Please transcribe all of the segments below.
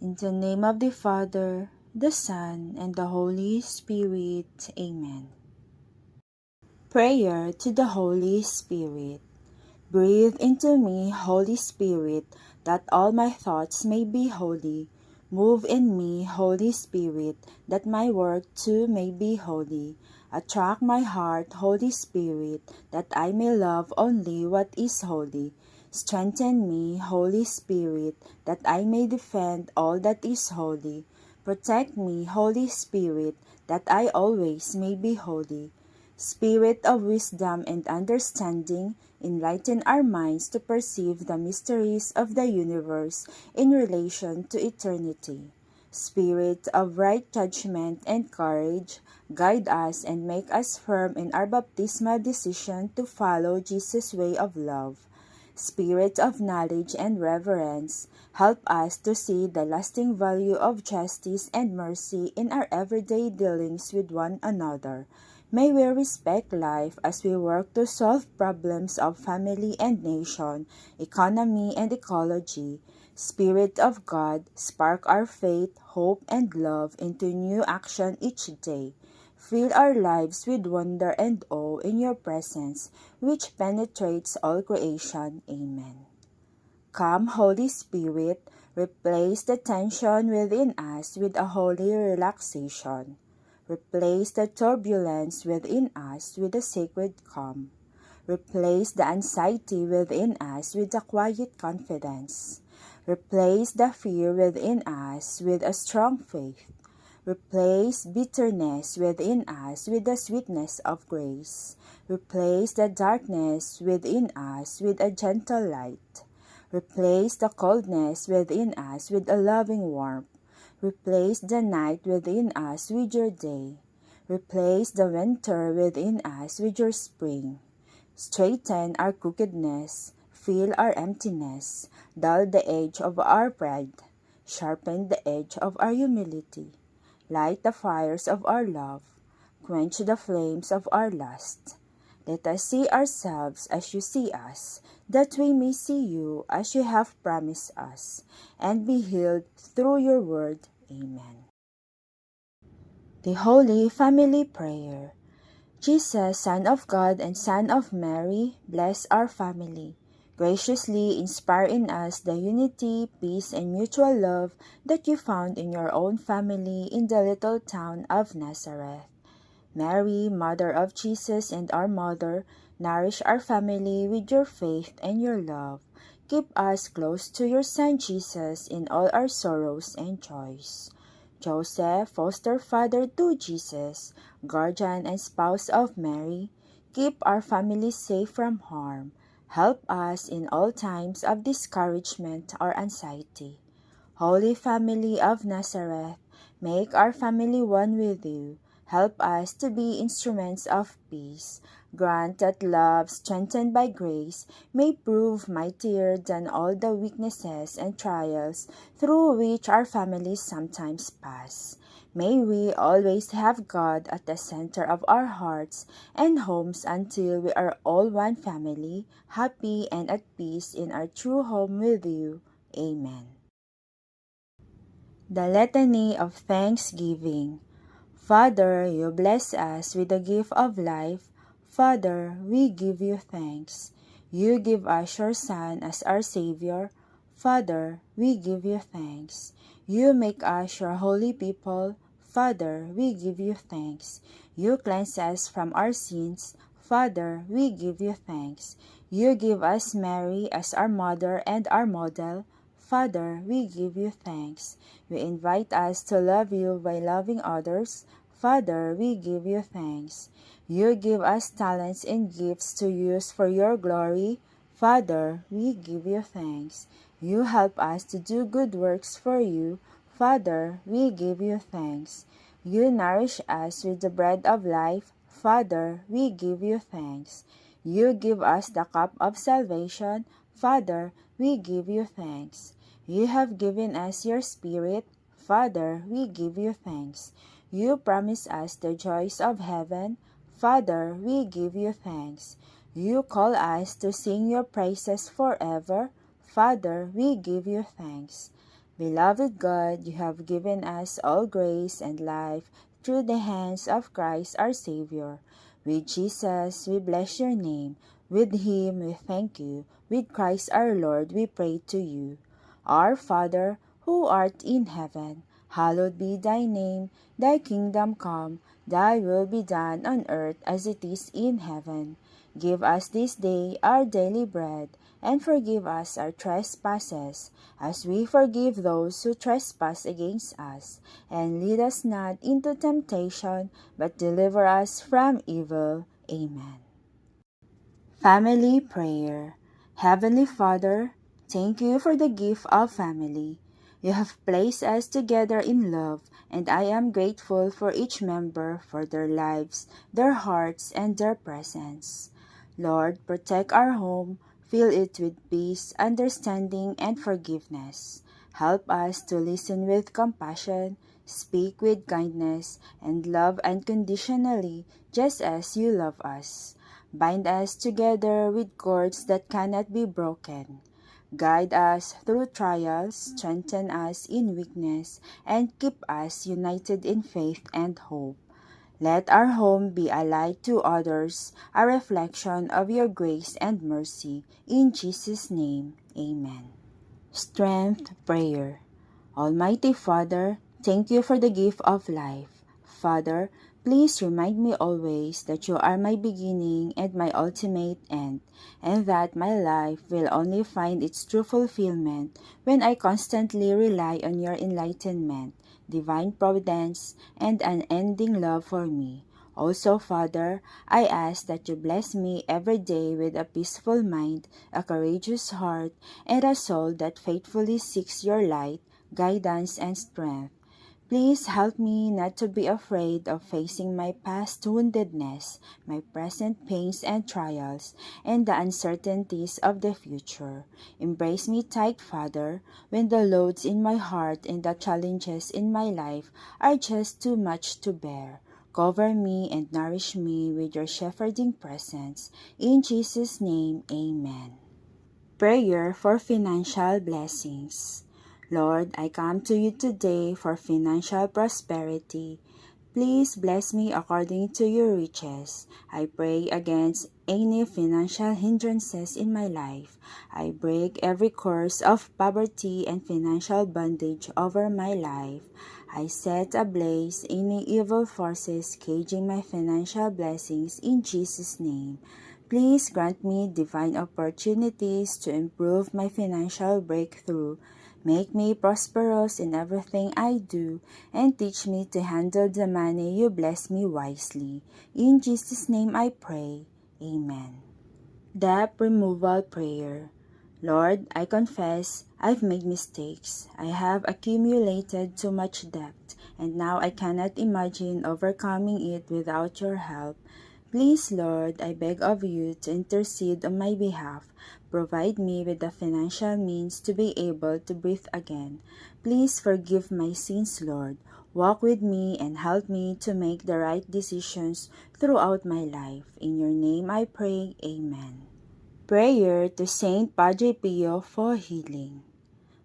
In the name of the Father, the Son, and the Holy Spirit. Amen. Prayer to the Holy Spirit. Breathe into me, Holy Spirit, that all my thoughts may be holy. Move in me, Holy Spirit, that my work too may be holy. Attract my heart, Holy Spirit, that I may love only what is holy. Strengthen me, Holy Spirit, that I may defend all that is holy. Protect me, Holy Spirit, that I always may be holy. Spirit of wisdom and understanding, enlighten our minds to perceive the mysteries of the universe in relation to eternity. Spirit of right judgment and courage, guide us and make us firm in our baptismal decision to follow Jesus' way of love. Spirit of knowledge and reverence, help us to see the lasting value of justice and mercy in our everyday dealings with one another. May we respect life as we work to solve problems of family and nation, economy and ecology. Spirit of God, spark our faith, hope, and love into new action each day. Fill our lives with wonder and awe in your presence, which penetrates all creation. Amen. Come, Holy Spirit, replace the tension within us with a holy relaxation. Replace the turbulence within us with a sacred calm. Replace the anxiety within us with a quiet confidence. Replace the fear within us with a strong faith. Replace bitterness within us with the sweetness of grace. Replace the darkness within us with a gentle light. Replace the coldness within us with a loving warmth. Replace the night within us with your day. Replace the winter within us with your spring. Straighten our crookedness, fill our emptiness, dull the edge of our pride, sharpen the edge of our humility, light the fires of our love, quench the flames of our lust. Let us see ourselves as you see us, that we may see you as you have promised us, and be healed through your word. Amen. The Holy Family Prayer. Jesus, Son of God and Son of Mary, bless our family. Graciously inspire in us the unity, peace, and mutual love that you found in your own family in the little town of Nazareth. Mary, Mother of Jesus and our Mother, nourish our family with your faith and your love. Keep us close to your Son Jesus in all our sorrows and joys. Joseph, foster father to Jesus, guardian and spouse of Mary, keep our family safe from harm. Help us in all times of discouragement or anxiety. Holy Family of Nazareth, make our family one with you. Help us to be instruments of peace. Grant that love, strengthened by grace, may prove mightier than all the weaknesses and trials through which our families sometimes pass. May we always have God at the center of our hearts and homes until we are all one family, happy and at peace in our true home with you. Amen. The Litany of Thanksgiving. Father, you bless us with the gift of life. Father, we give you thanks. You give us your Son as our Savior. Father, we give you thanks. You make us your holy people. Father, we give you thanks. You cleanse us from our sins. Father, we give you thanks. You give us Mary as our mother and our model. Father, we give you thanks. You invite us to love you by loving others. Father, we give you thanks. You give us talents and gifts to use for your glory. Father, we give you thanks. You help us to do good works for you. Father, we give you thanks. You nourish us with the bread of life. Father, we give you thanks. You give us the cup of salvation. Father, we give you thanks. You have given us your Spirit. Father, we give you thanks. You promise us the joys of heaven. Father, we give you thanks. You call us to sing your praises forever. Father, we give you thanks. Beloved God, you have given us all grace and life through the hands of Christ our Savior. With Jesus, we bless your name. With him, we thank you. With Christ our Lord, we pray to you. Our Father, who art in heaven, hallowed be thy name. Thy kingdom come, thy will be done on earth as it is in heaven. Give us this day our daily bread, and forgive us our trespasses, as we forgive those who trespass against us. And lead us not into temptation, but deliver us from evil. Amen. Family Prayer. Heavenly Father, thank you for the gift of family. You have placed us together in love, and I am grateful for each member, for their lives, their hearts, and their presence. Lord, protect our home, fill it with peace, understanding, and forgiveness. Help us to listen with compassion, speak with kindness, and love unconditionally, just as you love us. Bind us together with cords that cannot be broken. Guide us through trials, strengthen us in weakness, and keep us united in faith and hope. Let our home be a light to others, a reflection of your grace and mercy. In Jesus' name, amen. Strength Prayer. Almighty Father, thank you for the gift of life. Father, please remind me always that you are my beginning and my ultimate end, and that my life will only find its true fulfillment when I constantly rely on your enlightenment, divine providence, and unending love for me. Also, Father, I ask that you bless me every day with a peaceful mind, a courageous heart, and a soul that faithfully seeks your light, guidance, and strength. Please help me not to be afraid of facing my past woundedness, my present pains and trials, and the uncertainties of the future. Embrace me tight, Father, when the loads in my heart and the challenges in my life are just too much to bear. Cover me and nourish me with your shepherding presence. In Jesus' name, amen. Prayer for financial blessings. Lord, I come to you today for financial prosperity. Please bless me according to your riches. I pray against any financial hindrances in my life. I break every curse of poverty and financial bondage over my life. I set ablaze any evil forces caging my financial blessings in Jesus' name. Please grant me divine opportunities to improve my financial breakthrough. Make me prosperous in everything I do, and teach me to handle the money you bless me wisely. In Jesus' name I pray. Amen. Debt Removal Prayer. Lord, I confess I've made mistakes. I have accumulated too much debt, and now I cannot imagine overcoming it without your help. Please, Lord, I beg of you to intercede on my behalf. Provide me with the financial means to be able to breathe again. Please forgive my sins, Lord. Walk with me and help me to make the right decisions throughout my life. In your name I pray, amen. Prayer to Saint Padre Pio for healing.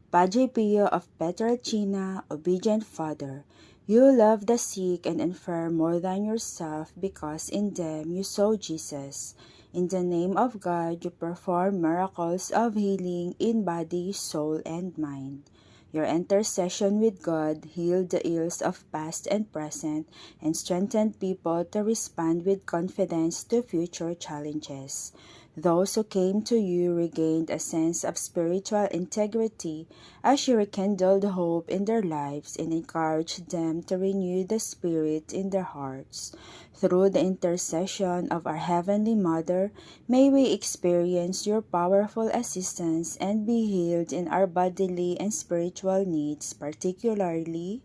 Padre Pio of Pietrelcina, obedient Father, you love the sick and infirm more than yourself because in them you saw Jesus. In the name of God, you perform miracles of healing in body, soul, and mind. Your intercession with God healed the ills of past and present and strengthened people to respond with confidence to future challenges. Those who came to you regained a sense of spiritual integrity as you rekindled hope in their lives and encouraged them to renew the Spirit in their hearts. Through the intercession of our Heavenly Mother, may we experience your powerful assistance and be healed in our bodily and spiritual needs, particularly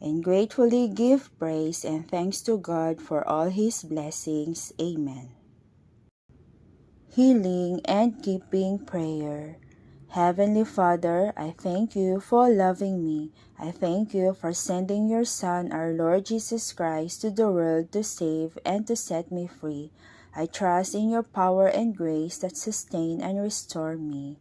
and gratefully give praise and thanks to God for all His blessings. Amen. Healing and Keeping Prayer. Heavenly Father, I thank you for loving me. I thank you for sending your Son, our Lord Jesus Christ, to the world to save and to set me free. I trust in your power and grace that sustain and restore me.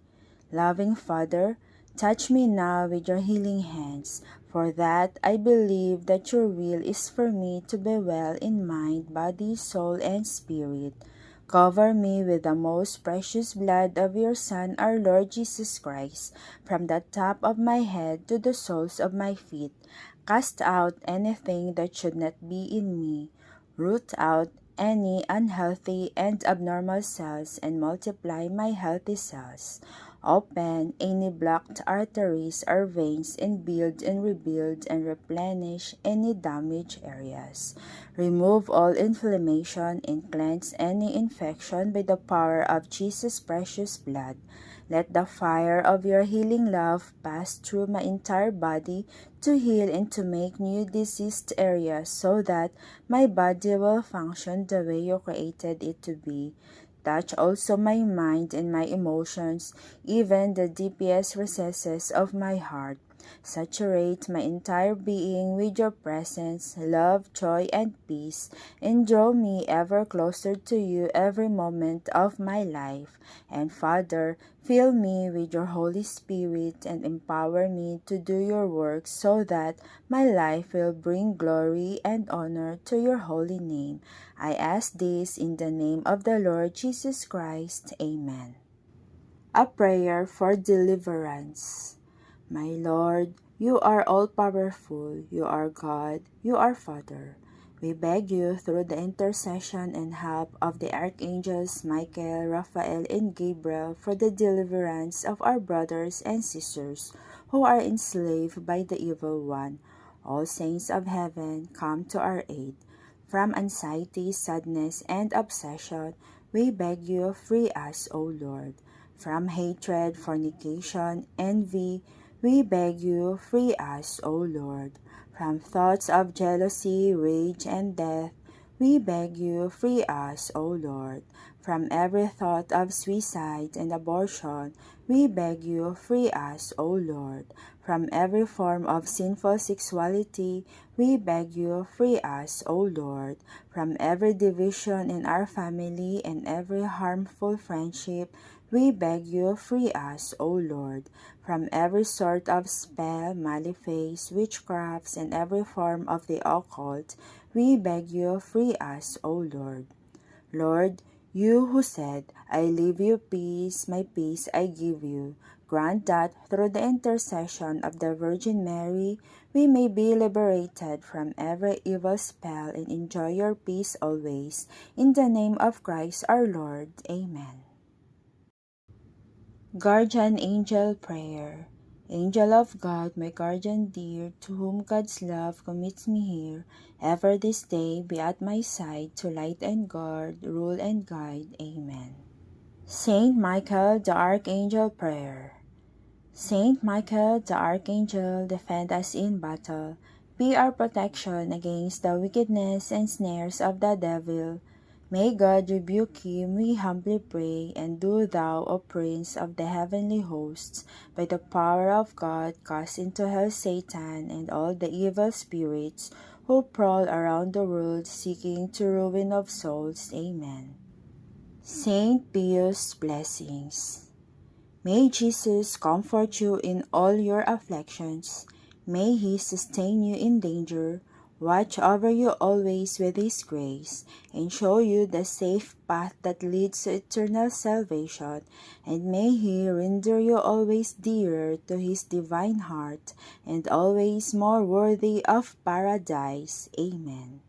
Loving Father, touch me now with your healing hands, for that I believe that your will is for me to be well in mind, body, soul, and spirit. Cover me with the most precious blood of your Son, our Lord Jesus Christ, from the top of my head to the soles of my feet. Cast out anything that should not be in me. Root out any unhealthy and abnormal cells and multiply my healthy cells. Open any blocked arteries or veins and build and rebuild and replenish any damaged areas. Remove all inflammation and cleanse any infection by the power of Jesus' precious blood. Let the fire of your healing love pass through my entire body to heal and to make new diseased areas so that my body will function the way you created it to be. Touch also my mind and my emotions, even the deepest recesses of my heart. Saturate my entire being with your presence, love, joy, and peace, and draw me ever closer to you every moment of my life. And Father, fill me with your Holy Spirit and empower me to do your work so that my life will bring glory and honor to your holy name. I ask this in the name of the Lord Jesus Christ. Amen. A prayer for deliverance. My Lord, you are all-powerful, you are God, you are Father. We beg you through the intercession and help of the archangels Michael, Raphael, and Gabriel for the deliverance of our brothers and sisters who are enslaved by the evil one. All saints of heaven, come to our aid. From anxiety, sadness, and obsession, we beg you, free us, O Lord. From hatred, fornication, envy, we beg you, free us, O Lord. From thoughts of jealousy, rage, and death, we beg you, free us, O Lord. From every thought of suicide and abortion, we beg you, free us, O Lord. From every form of sinful sexuality, we beg you, free us, O Lord. From every division in our family and every harmful friendship, we beg you, free us, O Lord. From every sort of spell, malefice, witchcrafts, and every form of the occult, we beg you, free us, O Lord. Lord, you who said, I leave you peace, my peace I give you, grant that through the intercession of the Virgin Mary, we may be liberated from every evil spell and enjoy your peace always. In the name of Christ our Lord. Amen. Guardian Angel Prayer. Angel of God, my guardian dear, to whom God's love commits me here, ever this day be at my side to light and guard, rule and guide. Amen. Saint Michael the Archangel Prayer. Saint Michael the Archangel, defend us in battle. Be our protection against the wickedness and snares of the devil. May God rebuke him, we humbly pray, and do thou, O Prince of the heavenly hosts, by the power of God, cast into hell Satan and all the evil spirits who prowl around the world seeking to ruin of souls. Amen. Saint Pius' Blessings. May Jesus comfort you in all your afflictions. May He sustain you in danger, watch over you always with His grace, and show you the safe path that leads to eternal salvation. And may He render you always dearer to His divine heart, and always more worthy of paradise. Amen.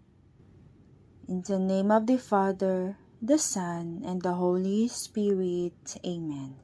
In the name of the Father, the Son, and the Holy Spirit. Amen.